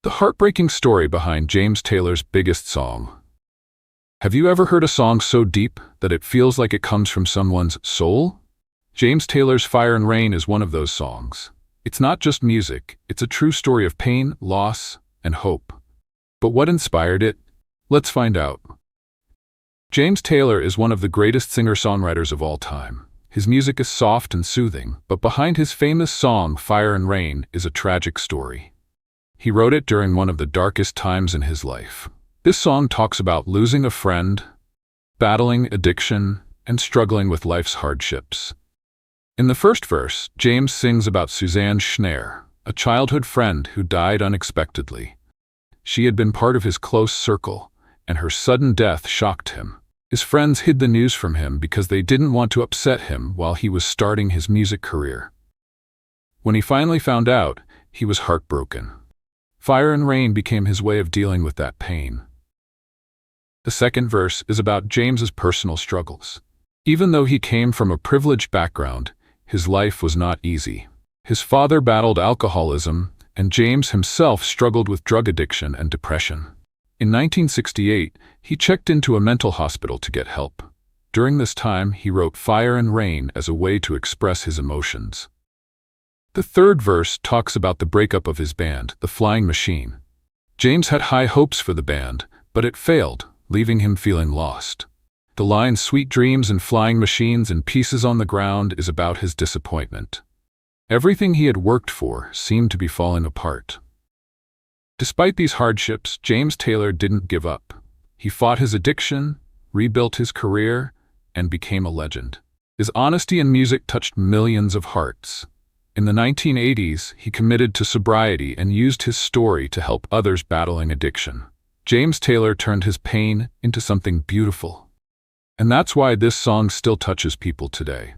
The heartbreaking story behind James Taylor's biggest song. Have you ever heard a song so deep that it feels like it comes from someone's soul? James Taylor's Fire and Rain is one of those songs. It's not just music, it's a true story of pain, loss, and hope. But what inspired it? Let's find out. James Taylor is one of the greatest singer-songwriters of all time. His music is soft and soothing, but behind his famous song Fire and Rain is a tragic story. He wrote it during one of the darkest times in his life. This song talks about losing a friend, battling addiction, and struggling with life's hardships. In the first verse, James sings about Suzanne Schneer, a childhood friend who died unexpectedly. She had been part of his close circle, and her sudden death shocked him. His friends hid the news from him because they didn't want to upset him while he was starting his music career. When he finally found out, he was heartbroken. Fire and Rain became his way of dealing with that pain. The second verse is about James's personal struggles. Even though he came from a privileged background, his life was not easy. His father battled alcoholism, and James himself struggled with drug addiction and depression. In 1968, he checked into a mental hospital to get help. During this time, he wrote Fire and Rain as a way to express his emotions. The third verse talks about the breakup of his band, The Flying Machine. James had high hopes for the band, but it failed, leaving him feeling lost. The line "Sweet dreams and flying machines and pieces on the ground" is about his disappointment. Everything he had worked for seemed to be falling apart. Despite these hardships, James Taylor didn't give up. He fought his addiction, rebuilt his career, and became a legend. His honesty in music touched millions of hearts. In the 1980s, he committed to sobriety and used his story to help others battling addiction. James Taylor turned his pain into something beautiful. And that's why this song still touches people today.